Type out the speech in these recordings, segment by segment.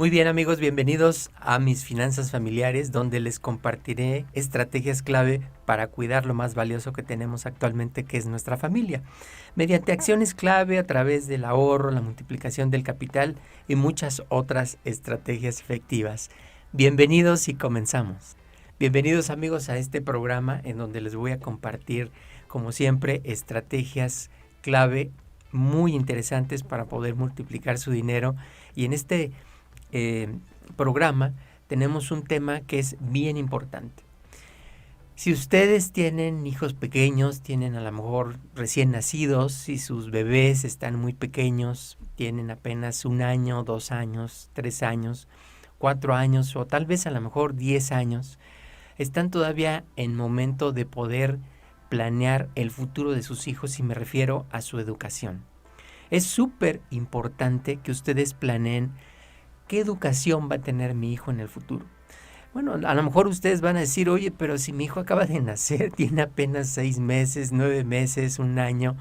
Muy bien, amigos, bienvenidos a Mis Finanzas Familiares, donde les compartiré estrategias clave para cuidar lo más valioso que tenemos actualmente, que es nuestra familia, mediante acciones clave a través del ahorro, la multiplicación del capital y muchas otras estrategias efectivas. Bienvenidos y comenzamos. Bienvenidos, amigos, a este programa en donde les voy a compartir, como siempre, estrategias clave muy interesantes para poder multiplicar su dinero. Y en este programa tenemos un tema que es bien importante. Si ustedes tienen hijos pequeños, tienen a lo mejor recién nacidos, si sus bebés están muy pequeños, tienen apenas 1 año, 2 años, 3 años, 4 años o tal vez a lo mejor 10 años, están todavía en momento de poder planear el futuro de sus hijos y me refiero a su educación. Es súper importante que ustedes planeen ¿qué educación va a tener mi hijo en el futuro? Bueno, a lo mejor ustedes van a decir, oye, pero si mi hijo acaba de nacer, tiene apenas 6 meses, 9 meses, 1 año,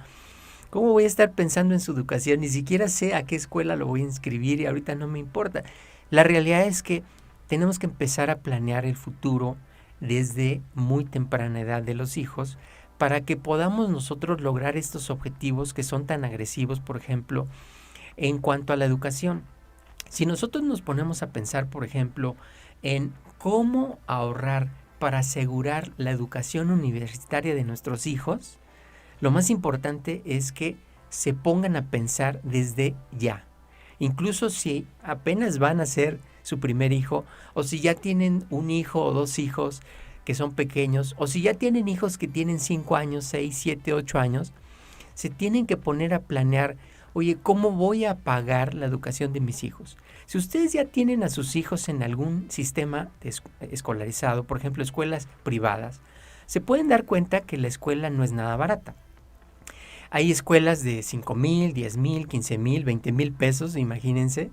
¿cómo voy a estar pensando en su educación? Ni siquiera sé a qué escuela lo voy a inscribir y ahorita no me importa. La realidad es que tenemos que empezar a planear el futuro desde muy temprana edad de los hijos para que podamos nosotros lograr estos objetivos que son tan agresivos, por ejemplo, en cuanto a la educación. Si nosotros nos ponemos a pensar, por ejemplo, en cómo ahorrar para asegurar la educación universitaria de nuestros hijos, lo más importante es que se pongan a pensar desde ya. Incluso si apenas van a ser su primer hijo, o si ya tienen un hijo o 2 hijos que son pequeños, o si ya tienen hijos que tienen 5 años, 6, 7, 8 años, se tienen que poner a planear, oye, ¿cómo voy a pagar la educación de mis hijos? Si ustedes ya tienen a sus hijos en algún sistema escolarizado, por ejemplo, escuelas privadas, se pueden dar cuenta que la escuela no es nada barata. Hay escuelas de 5,000, 10,000, 15,000, 20,000 pesos, imagínense,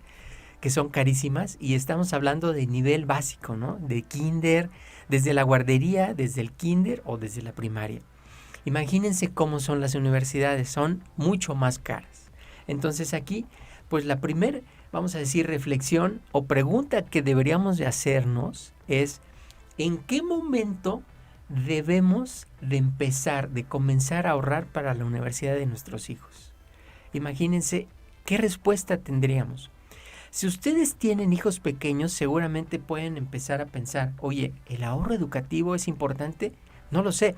que son carísimas y estamos hablando de nivel básico, ¿no? De kinder, desde la guardería, desde el kinder o desde la primaria. Imagínense cómo son las universidades, son mucho más caras. Entonces aquí, pues la primera, vamos a decir, reflexión o pregunta que deberíamos de hacernos es, ¿en qué momento debemos de comenzar a ahorrar para la universidad de nuestros hijos? Imagínense qué respuesta tendríamos. Si ustedes tienen hijos pequeños, seguramente pueden empezar a pensar, oye, ¿el ahorro educativo es importante? No lo sé.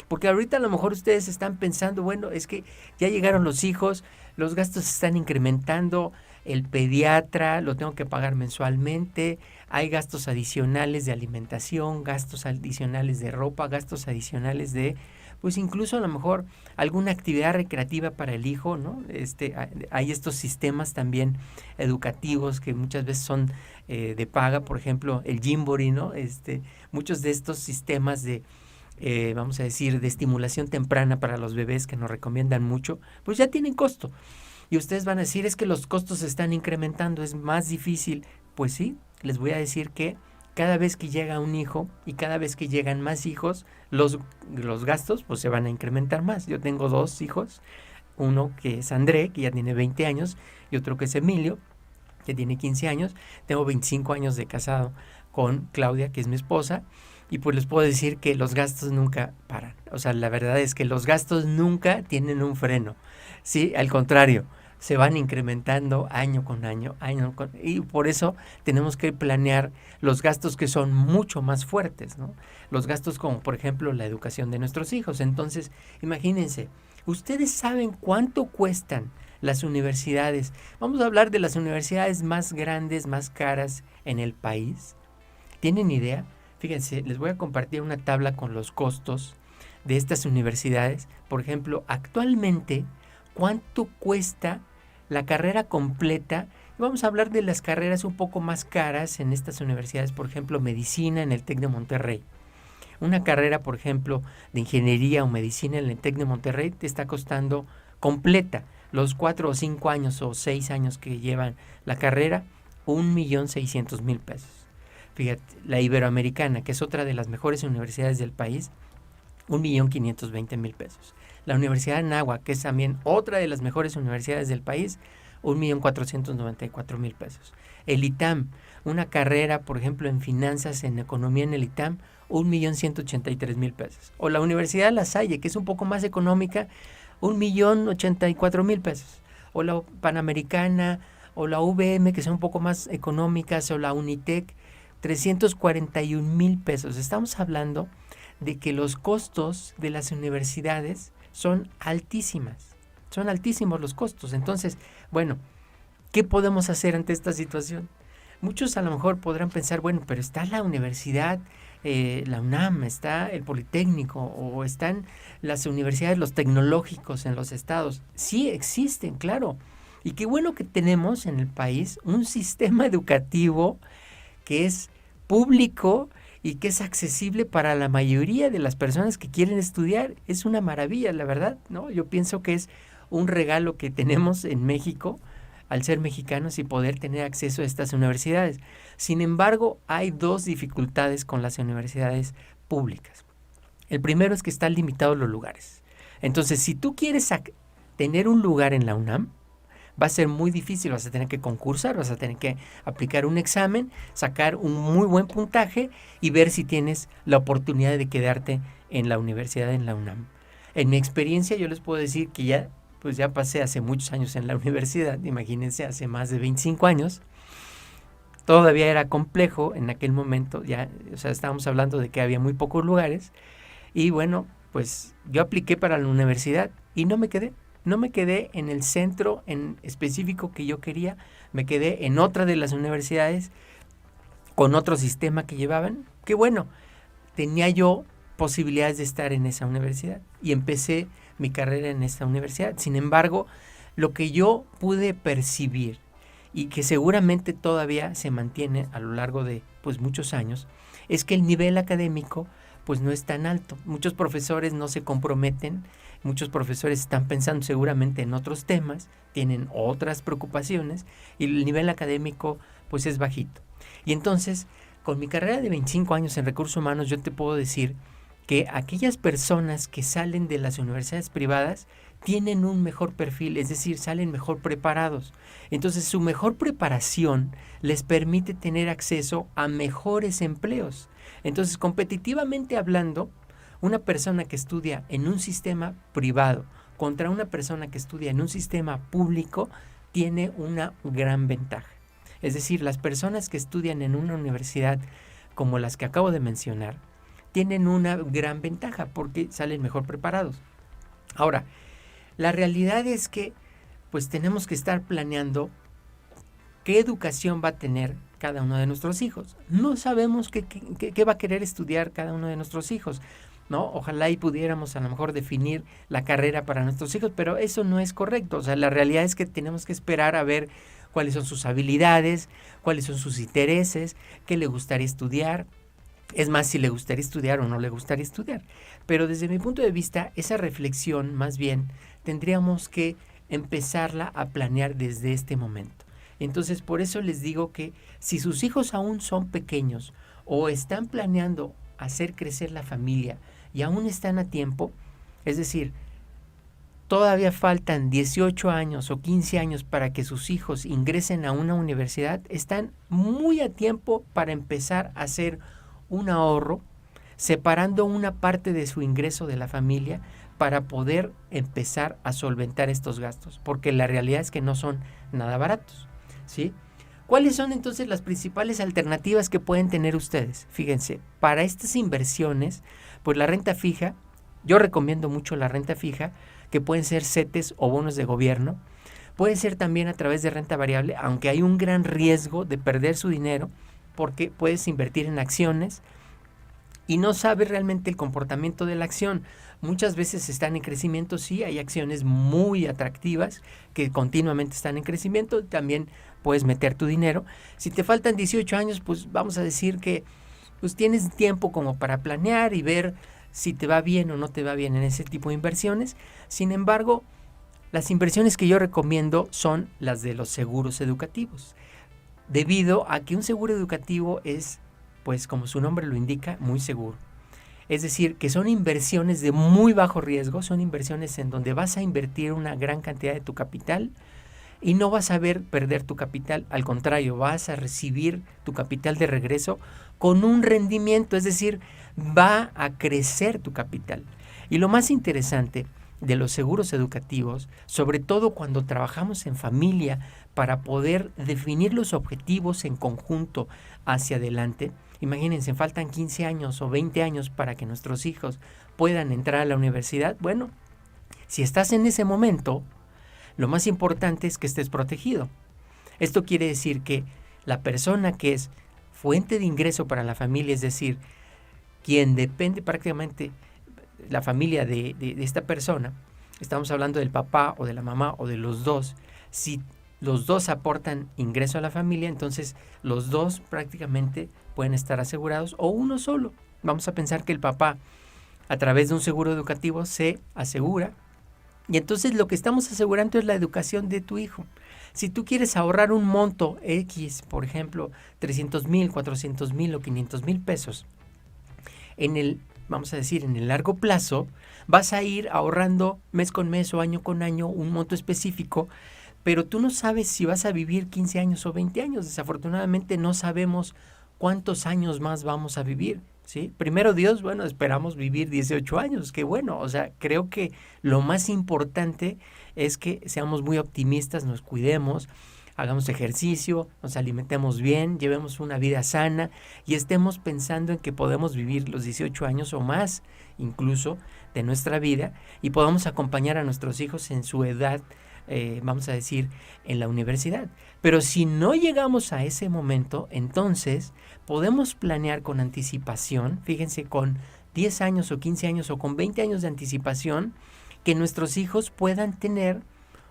Porque ahorita a lo mejor ustedes están pensando, bueno, es que ya llegaron los hijos, los gastos se están incrementando, el pediatra lo tengo que pagar mensualmente, hay gastos adicionales de alimentación, gastos adicionales de ropa, gastos adicionales de, pues incluso a lo mejor alguna actividad recreativa para el hijo, ¿no? Hay estos sistemas también educativos que muchas veces son de paga, por ejemplo, el Gymboree, ¿no? Muchos de estos sistemas de vamos a decir, de estimulación temprana para los bebés que nos recomiendan mucho, pues ya tienen costo. Y ustedes van a decir, es que los costos se están incrementando, es más difícil. Pues sí, les voy a decir que cada vez que llega un hijo y cada vez que llegan más hijos, los gastos pues se van a incrementar más. Yo tengo 2 hijos, uno que es André, que ya tiene 20 años, y otro que es Emilio, que tiene 15 años. Tengo 25 años de casado con Claudia, que es mi esposa. Y pues les puedo decir que los gastos nunca paran. O sea, la verdad es que los gastos nunca tienen un freno. Sí, al contrario, se van incrementando año con año, y por eso tenemos que planear los gastos que son mucho más fuertes, ¿no? Los gastos como, por ejemplo, la educación de nuestros hijos. Entonces, imagínense, ¿ustedes saben cuánto cuestan las universidades? Vamos a hablar de las universidades más grandes, más caras en el país. ¿Tienen idea? Fíjense, les voy a compartir una tabla con los costos de estas universidades. Por ejemplo, actualmente, ¿cuánto cuesta la carrera completa? Vamos a hablar de las carreras un poco más caras en estas universidades. Por ejemplo, medicina en el TEC de Monterrey. Una carrera, por ejemplo, de ingeniería o medicina en el TEC de Monterrey te está costando completa, los 4 o 5 años o 6 años que llevan la carrera, 1,600,000 pesos. Fíjate, la Iberoamericana, que es otra de las mejores universidades del país, 1,520,000 pesos. La Universidad de Anáhuac, que es también otra de las mejores universidades del país, 1,494,000 pesos. El ITAM, una carrera, por ejemplo, en finanzas, en economía en el ITAM, 1,183,000 pesos. O la Universidad de La Salle, que es un poco más económica, 1,084,000 pesos. O la Panamericana, o la UVM, que son un poco más económicas, o la Unitec, 341,000 pesos. Estamos hablando de que los costos de las universidades son altísimas. Son altísimos los costos. Entonces, bueno, ¿qué podemos hacer ante esta situación? Muchos a lo mejor podrán pensar, bueno, pero está la universidad, la UNAM, está el Politécnico, o están las universidades, los tecnológicos en los estados. Sí existen, claro. Y qué bueno que tenemos en el país un sistema educativo que es público y que es accesible para la mayoría de las personas que quieren estudiar. Es una maravilla, la verdad, ¿no? Yo pienso que es un regalo que tenemos en México al ser mexicanos y poder tener acceso a estas universidades. Sin embargo, hay dos dificultades con las universidades públicas. El primero es que están limitados los lugares. Entonces, si tú quieres tener un lugar en la UNAM, va a ser muy difícil, vas a tener que concursar, vas a tener que aplicar un examen, sacar un muy buen puntaje y ver si tienes la oportunidad de quedarte en la universidad en la UNAM. En mi experiencia yo les puedo decir que ya pasé hace muchos años en la universidad, imagínense, hace más de 25 años. Todavía era complejo en aquel momento, estábamos hablando de que había muy pocos lugares y bueno, pues yo apliqué para la universidad y no me quedé. No me quedé en el centro en específico que yo quería, me quedé en otra de las universidades con otro sistema que llevaban, que bueno, tenía yo posibilidades de estar en esa universidad y empecé mi carrera en esta universidad. Sin embargo, lo que yo pude percibir y que seguramente todavía se mantiene a lo largo de muchos años, es que el nivel académico no es tan alto. Muchos profesores no se comprometen, muchos profesores están pensando seguramente en otros temas, tienen otras preocupaciones y el nivel académico es bajito. Y entonces, con mi carrera de 25 años en recursos humanos, yo te puedo decir que aquellas personas que salen de las universidades privadas tienen un mejor perfil, es decir, salen mejor preparados. Entonces, su mejor preparación les permite tener acceso a mejores empleos. Entonces, competitivamente hablando, una persona que estudia en un sistema privado contra una persona que estudia en un sistema público tiene una gran ventaja. Es decir, las personas que estudian en una universidad como las que acabo de mencionar tienen una gran ventaja porque salen mejor preparados. Ahora, la realidad es que tenemos que estar planeando qué educación va a tener cada uno de nuestros hijos. No sabemos qué va a querer estudiar cada uno de nuestros hijos, ¿no? Ojalá y pudiéramos a lo mejor definir la carrera para nuestros hijos, pero eso no es correcto. O sea, la realidad es que tenemos que esperar a ver cuáles son sus habilidades, cuáles son sus intereses, qué le gustaría estudiar. Es más, si le gustaría estudiar o no le gustaría estudiar. Pero desde mi punto de vista, esa reflexión más bien tendríamos que empezarla a planear desde este momento. Entonces, por eso les digo que si sus hijos aún son pequeños o están planeando hacer crecer la familia y aún están a tiempo, es decir, todavía faltan 18 años o 15 años para que sus hijos ingresen a una universidad, están muy a tiempo para empezar a hacer un ahorro, separando una parte de su ingreso de la familia para poder empezar a solventar estos gastos, porque la realidad es que no son nada baratos, ¿sí? ¿Cuáles son entonces las principales alternativas que pueden tener ustedes? Fíjense, para estas inversiones, la renta fija, yo recomiendo mucho la renta fija, que pueden ser CETES o bonos de gobierno, puede ser también a través de renta variable, aunque hay un gran riesgo de perder su dinero, porque puedes invertir en acciones y no sabes realmente el comportamiento de la acción. Muchas veces están en crecimiento, sí, hay acciones muy atractivas que continuamente están en crecimiento, también puedes meter tu dinero. Si te faltan 18 años, vamos a decir que tienes tiempo como para planear y ver si te va bien o no te va bien en ese tipo de inversiones. Sin embargo, las inversiones que yo recomiendo son las de los seguros educativos, debido a que un seguro educativo es, como su nombre lo indica, muy seguro. Es decir, que son inversiones de muy bajo riesgo, son inversiones en donde vas a invertir una gran cantidad de tu capital y no vas a ver perder tu capital, al contrario, vas a recibir tu capital de regreso con un rendimiento, es decir, va a crecer tu capital. Y lo más interesante de los seguros educativos, sobre todo cuando trabajamos en familia para poder definir los objetivos en conjunto hacia adelante. Imagínense, faltan 15 años o 20 años para que nuestros hijos puedan entrar a la universidad. Bueno, si estás en ese momento, lo más importante es que estés protegido. Esto quiere decir que la persona que es fuente de ingreso para la familia, es decir, quien depende prácticamente la familia de esta persona, estamos hablando del papá o de la mamá o de los dos, si los dos aportan ingreso a la familia, entonces los dos prácticamente pueden estar asegurados o uno solo. Vamos a pensar que el papá a través de un seguro educativo se asegura y entonces lo que estamos asegurando es la educación de tu hijo. Si tú quieres ahorrar un monto X, por ejemplo, 300,000, 400,000 o 500,000 pesos, vamos a decir, en el largo plazo, vas a ir ahorrando mes con mes o año con año un monto específico, pero tú no sabes si vas a vivir 15 años o 20 años. Desafortunadamente no sabemos cuántos años más vamos a vivir, ¿sí? Primero Dios, bueno, esperamos vivir 18 años, qué bueno. O sea, creo que lo más importante es que seamos muy optimistas, nos cuidemos, hagamos ejercicio, nos alimentemos bien, llevemos una vida sana y estemos pensando en que podemos vivir los 18 años o más incluso de nuestra vida y podamos acompañar a nuestros hijos en su edad, vamos a decir, en la universidad. Pero si no llegamos a ese momento, entonces podemos planear con anticipación, fíjense, con 10 años o 15 años o con 20 años de anticipación, que nuestros hijos puedan tener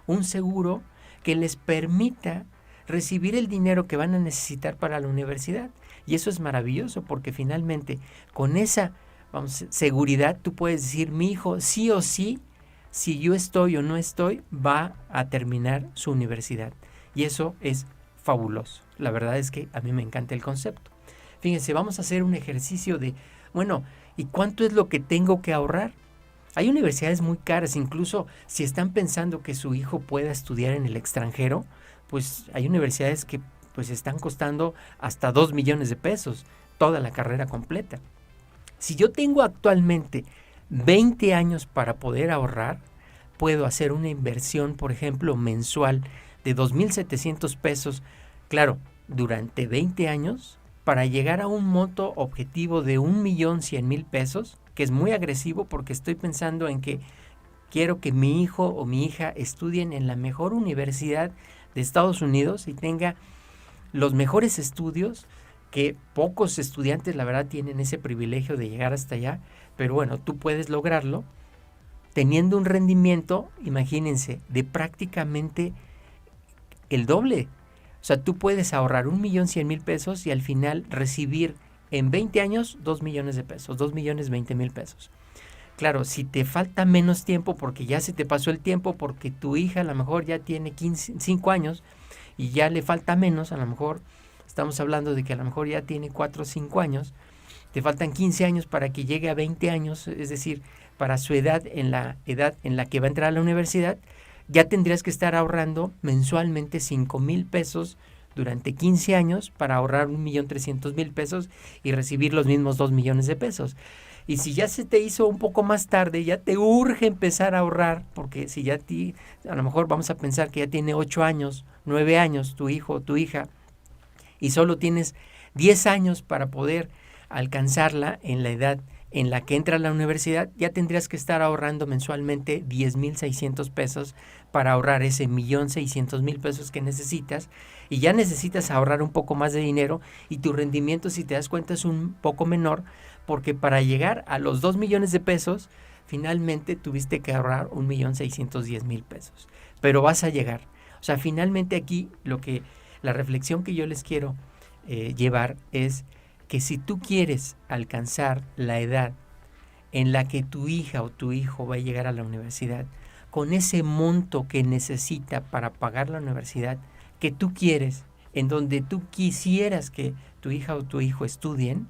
un seguro que les permita recibir el dinero que van a necesitar para la universidad. Y eso es maravilloso porque finalmente con esa seguridad tú puedes decir, mi hijo sí o sí, si yo estoy o no estoy, va a terminar su universidad. Y eso es fabuloso. La verdad es que a mí me encanta el concepto. Fíjense, vamos a hacer un ejercicio de, bueno, ¿y cuánto es lo que tengo que ahorrar? Hay universidades muy caras, incluso si están pensando que su hijo pueda estudiar en el extranjero, pues hay universidades que pues están costando hasta 2 millones de pesos, toda la carrera completa. Si yo tengo actualmente 20 años para poder ahorrar, puedo hacer una inversión, por ejemplo, mensual de 2,700 pesos, claro, durante 20 años, para llegar a un monto objetivo de 1,100,000 pesos, que es muy agresivo porque estoy pensando en que quiero que mi hijo o mi hija estudien en la mejor universidad de Estados Unidos y tenga los mejores estudios, que pocos estudiantes la verdad tienen ese privilegio de llegar hasta allá, pero bueno, tú puedes lograrlo teniendo un rendimiento, imagínense, de prácticamente el doble. O sea, tú puedes ahorrar 1,100,000 pesos y al final recibir en 20 años 2 millones de pesos, 2,020,000 pesos. Claro, si te falta menos tiempo porque ya se te pasó el tiempo, porque tu hija a lo mejor ya tiene 5 años y ya le falta menos, a lo mejor estamos hablando de que a lo mejor ya tiene 4 o 5 años, te faltan 15 años para que llegue a 20 años, es decir, para su edad en la que va a entrar a la universidad, ya tendrías que estar ahorrando mensualmente 5,000 pesos durante 15 años para ahorrar 1,300,000 pesos y recibir los mismos 2 millones de pesos. Y si ya se te hizo un poco más tarde, ya te urge empezar a ahorrar, porque si ya a lo mejor vamos a pensar que ya tiene 8 años, 9 años tu hijo o tu hija, y solo tienes 10 años para poder alcanzarla en la edad en la que entra a la universidad, ya tendrías que estar ahorrando mensualmente 10,600 pesos para ahorrar ese 1,600,000 pesos que necesitas, y ya necesitas ahorrar un poco más de dinero y tu rendimiento, si te das cuenta, es un poco menor, porque para llegar a los 2 millones de pesos, finalmente tuviste que ahorrar 1,610,000 pesos. Pero vas a llegar. O sea, finalmente aquí la reflexión que yo les quiero llevar es que si tú quieres alcanzar la edad en la que tu hija o tu hijo va a llegar a la universidad, con ese monto que necesita para pagar la universidad que tú quieres, en donde tú quisieras que tu hija o tu hijo estudien,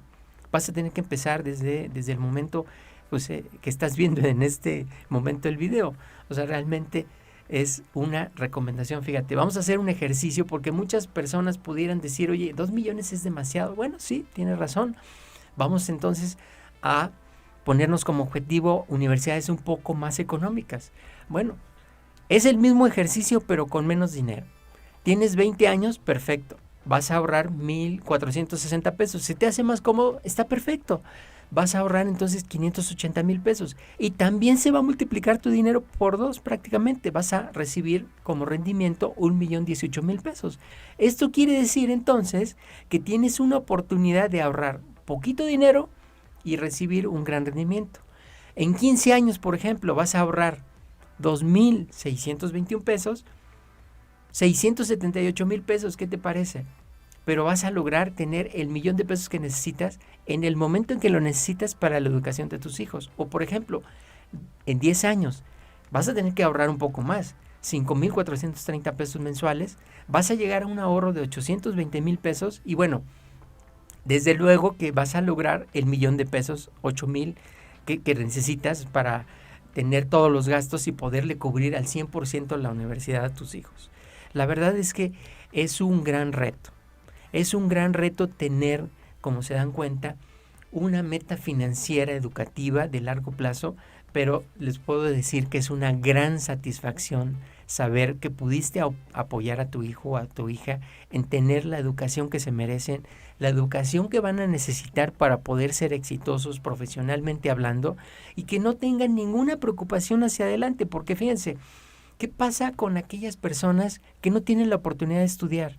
vas a tener que empezar desde el momento que estás viendo en este momento el video. O sea, realmente es una recomendación. Fíjate, vamos a hacer un ejercicio porque muchas personas pudieran decir, oye, 2 millones es demasiado. Bueno, sí, tienes razón. Vamos entonces a ponernos como objetivo universidades un poco más económicas. Bueno, es el mismo ejercicio pero con menos dinero. Tienes 20 años, perfecto. Vas a ahorrar 1,460 pesos. Si te hace más cómodo, está perfecto. Vas a ahorrar entonces 580,000 pesos. Y también se va a multiplicar tu dinero por 2 prácticamente. Vas a recibir como rendimiento 1,018,000 pesos. Esto quiere decir entonces que tienes una oportunidad de ahorrar poquito dinero y recibir un gran rendimiento. En 15 años, por ejemplo, vas a ahorrar 2,621 pesos, 678,000 pesos, ¿qué te parece? Pero vas a lograr tener el 1,000,000 de pesos que necesitas en el momento en que lo necesitas para la educación de tus hijos. O por ejemplo, en 10 años vas a tener que ahorrar un poco más, 5,430 pesos mensuales, vas a llegar a un ahorro de 820,000 pesos y bueno, desde luego que vas a lograr el 1,000,000 de pesos, 8,000 que necesitas para tener todos los gastos y poderle cubrir al 100% la universidad a tus hijos. La verdad es que es un gran reto. Es un gran reto tener, como se dan cuenta, una meta financiera educativa de largo plazo, pero les puedo decir que es una gran satisfacción saber que pudiste apoyar a tu hijo o a tu hija en tener la educación que se merecen, la educación que van a necesitar para poder ser exitosos profesionalmente hablando y que no tengan ninguna preocupación hacia adelante, porque fíjense, ¿qué pasa con aquellas personas que no tienen la oportunidad de estudiar?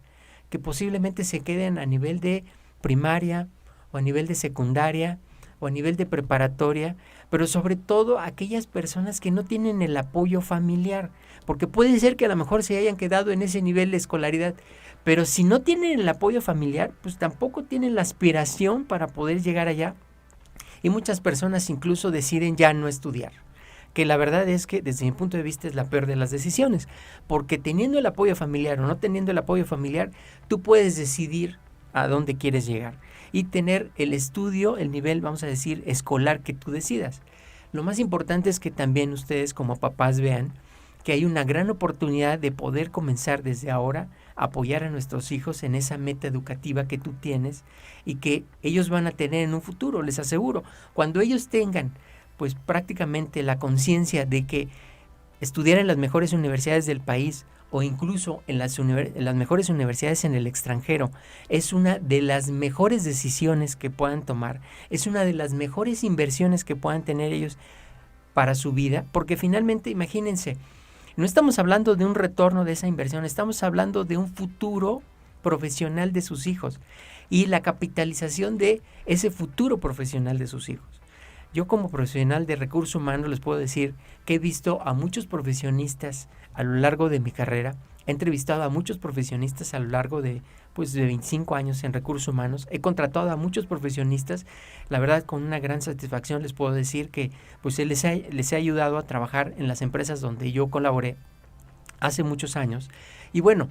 Que posiblemente se queden a nivel de primaria o a nivel de secundaria o a nivel de preparatoria, pero sobre todo aquellas personas que no tienen el apoyo familiar, porque puede ser que a lo mejor se hayan quedado en ese nivel de escolaridad, pero si no tienen el apoyo familiar, pues tampoco tienen la aspiración para poder llegar allá y muchas personas incluso deciden ya no estudiar. Que la verdad es que desde mi punto de vista es la peor de las decisiones, porque teniendo el apoyo familiar o no teniendo el apoyo familiar, tú puedes decidir a dónde quieres llegar y tener el estudio, el nivel, vamos a decir, escolar que tú decidas. Lo más importante es que también ustedes como papás vean que hay una gran oportunidad de poder comenzar desde ahora a apoyar a nuestros hijos en esa meta educativa que tú tienes y que ellos van a tener en un futuro, les aseguro. Cuando ellos tengan pues prácticamente la conciencia de que estudiar en las mejores universidades del país o incluso en las mejores universidades en el extranjero es una de las mejores decisiones que puedan tomar, es una de las mejores inversiones que puedan tener ellos para su vida, porque finalmente, imagínense, no estamos hablando de un retorno de esa inversión, estamos hablando de un futuro profesional de sus hijos y la capitalización de ese futuro profesional de sus hijos. Yo como profesional de recursos humanos les puedo decir que he visto a muchos profesionistas a lo largo de mi carrera, he entrevistado a muchos profesionistas a lo largo de 25 años en recursos humanos, he contratado a muchos profesionistas, la verdad con una gran satisfacción les puedo decir que pues les he ayudado a trabajar en las empresas donde yo colaboré hace muchos años y bueno,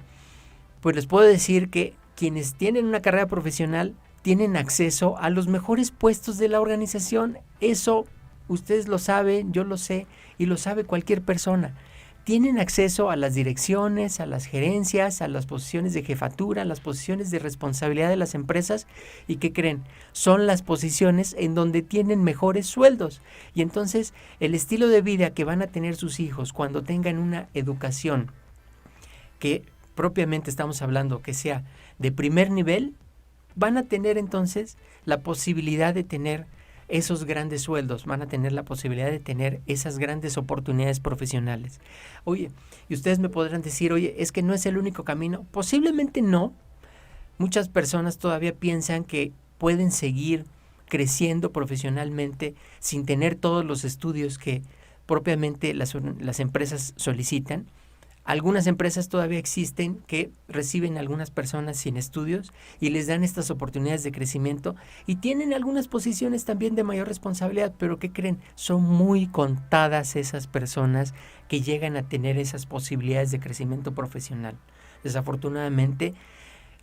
pues les puedo decir que quienes tienen una carrera profesional tienen acceso a los mejores puestos de la organización. Eso ustedes lo saben, yo lo sé y lo sabe cualquier persona. Tienen acceso a las direcciones, a las gerencias, a las posiciones de jefatura, a las posiciones de responsabilidad de las empresas. ¿Y qué creen? Son las posiciones en donde tienen mejores sueldos. Y entonces el estilo de vida que van a tener sus hijos cuando tengan una educación que propiamente estamos hablando que sea de primer nivel, van a tener entonces la posibilidad de tener esos grandes sueldos, van a tener la posibilidad de tener esas grandes oportunidades profesionales. Oye, y ustedes me podrán decir, oye, ¿es que no es el único camino? Posiblemente no. Muchas personas todavía piensan que pueden seguir creciendo profesionalmente sin tener todos los estudios que propiamente las empresas solicitan. Algunas empresas todavía existen que reciben a algunas personas sin estudios y les dan estas oportunidades de crecimiento y tienen algunas posiciones también de mayor responsabilidad, pero ¿qué creen? Son muy contadas esas personas que llegan a tener esas posibilidades de crecimiento profesional. Desafortunadamente,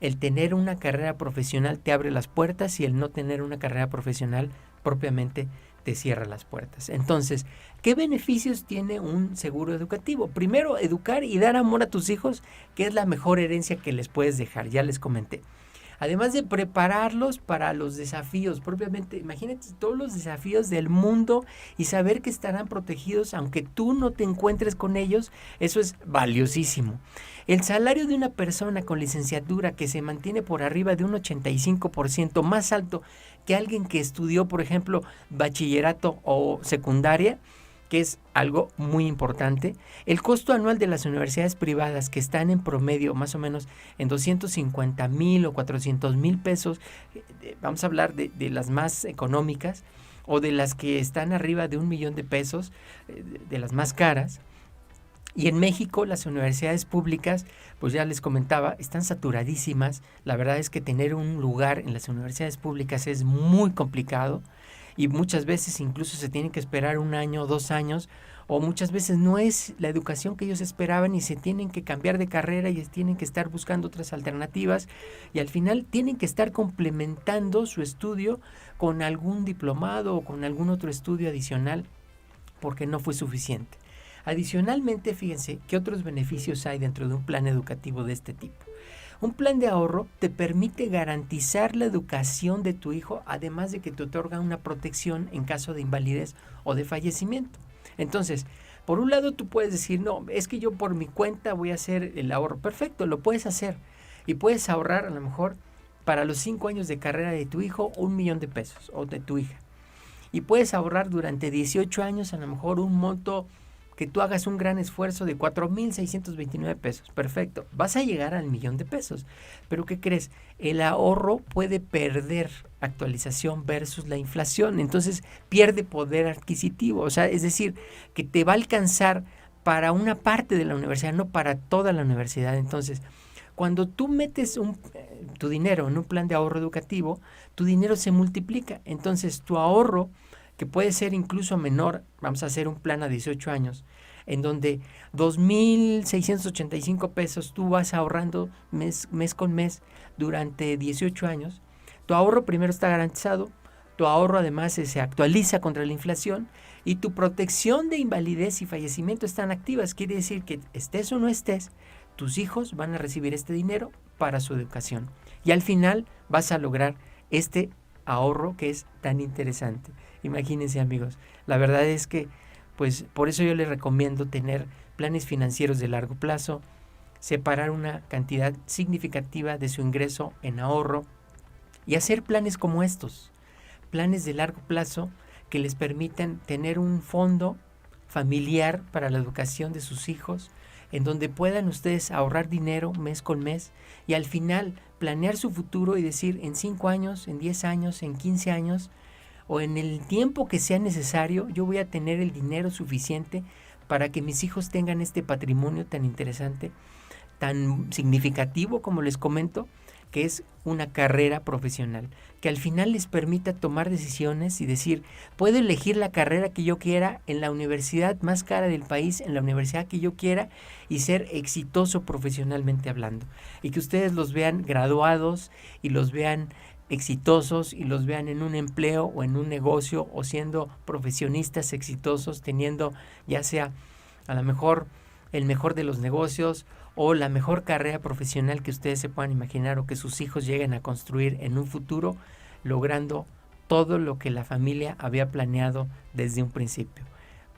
el tener una carrera profesional te abre las puertas y el no tener una carrera profesional propiamente te cierra las puertas. Entonces, ¿qué beneficios tiene un seguro educativo? Primero, educar y dar amor a tus hijos, que es la mejor herencia que les puedes dejar, ya les comenté. Además de prepararlos para los desafíos, propiamente, imagínate todos los desafíos del mundo y saber que estarán protegidos aunque tú no te encuentres con ellos, eso es valiosísimo. El salario de una persona con licenciatura que se mantiene por arriba de un 85%, más alto que alguien que estudió, por ejemplo, bachillerato o secundaria, que es algo muy importante. El costo anual de las universidades privadas, que están en promedio más o menos en 250,000 o 400,000 pesos, vamos a hablar de las más económicas, o de las que están arriba de 1,000,000 de pesos, de las más caras. Y en México las universidades públicas, pues ya les comentaba, están saturadísimas. La verdad es que tener un lugar en las universidades públicas es muy complicado. Y muchas veces incluso se tienen que esperar 1 año, 2 años, o muchas veces no es la educación que ellos esperaban y se tienen que cambiar de carrera y tienen que estar buscando otras alternativas, y al final tienen que estar complementando su estudio con algún diplomado o con algún otro estudio adicional porque no fue suficiente. Adicionalmente, fíjense qué otros beneficios hay dentro de un plan educativo de este tipo. Un plan de ahorro te permite garantizar la educación de tu hijo, además de que te otorga una protección en caso de invalidez o de fallecimiento. Entonces, por un lado tú puedes decir, no, es que yo por mi cuenta voy a hacer el ahorro. Perfecto, lo puedes hacer. Y puedes ahorrar a lo mejor para los 5 años de carrera de tu hijo 1,000,000 de pesos o de tu hija. Y puedes ahorrar durante 18 años a lo mejor un monto que tú hagas un gran esfuerzo de 4,629 pesos. Perfecto, vas a llegar al 1,000,000 de pesos. Pero ¿qué crees? El ahorro puede perder actualización versus la inflación. Entonces pierde poder adquisitivo. O sea, es decir, que te va a alcanzar para una parte de la universidad, no para toda la universidad. Entonces, cuando tú metes tu dinero en un plan de ahorro educativo, tu dinero se multiplica. Entonces, tu ahorro, que puede ser incluso menor, vamos a hacer un plan a 18 años, en donde 2,685 pesos tú vas ahorrando mes con mes durante 18 años. Tu ahorro primero está garantizado, tu ahorro además se actualiza contra la inflación y tu protección de invalidez y fallecimiento están activas. Quiere decir que estés o no estés, tus hijos van a recibir este dinero para su educación. Y al final vas a lograr este ahorro que es tan interesante. Imagínense, amigos, la verdad es que pues por eso yo les recomiendo tener planes financieros de largo plazo, separar una cantidad significativa de su ingreso en ahorro y hacer planes como estos, planes de largo plazo que les permitan tener un fondo familiar para la educación de sus hijos, en donde puedan ustedes ahorrar dinero mes con mes y al final planear su futuro y decir en 5 años, en 10 años, en 15 años o en el tiempo que sea necesario, yo voy a tener el dinero suficiente para que mis hijos tengan este patrimonio tan interesante, tan significativo como les comento, que es una carrera profesional, que al final les permita tomar decisiones y decir, puedo elegir la carrera que yo quiera en la universidad más cara del país, en la universidad que yo quiera y ser exitoso profesionalmente hablando. Y que ustedes los vean graduados y los vean exitosos y los vean en un empleo o en un negocio o siendo profesionistas exitosos, teniendo ya sea a lo mejor el mejor de los negocios o la mejor carrera profesional que ustedes se puedan imaginar o que sus hijos lleguen a construir en un futuro, logrando todo lo que la familia había planeado desde un principio.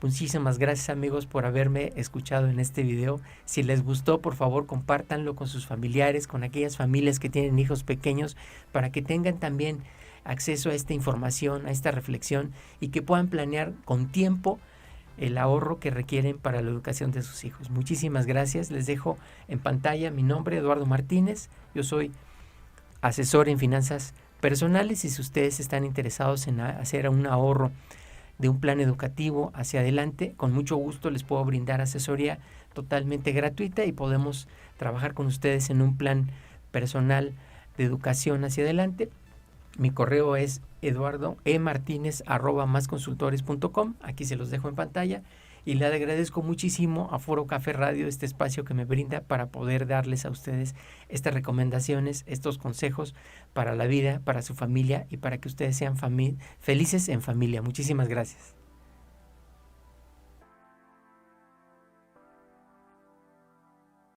Muchísimas gracias, amigos, por haberme escuchado en este video. Si les gustó, por favor, compártanlo con sus familiares, con aquellas familias que tienen hijos pequeños, para que tengan también acceso a esta información, a esta reflexión y que puedan planear con tiempo el ahorro que requieren para la educación de sus hijos. Muchísimas gracias. Les dejo en pantalla mi nombre, Eduardo Martínez. Yo soy asesor en finanzas personales y si ustedes están interesados en hacer un ahorro de un plan educativo hacia adelante, con mucho gusto les puedo brindar asesoría totalmente gratuita y podemos trabajar con ustedes en un plan personal de educación hacia adelante. Mi correo es eduardoemartinez@masconsultores.com. Aquí se los dejo en pantalla. y le agradezco muchísimo a Foro Café Radio este espacio que me brinda para poder darles a ustedes estas recomendaciones, estos consejos para la vida, para su familia y para que ustedes sean felices en familia. Muchísimas gracias.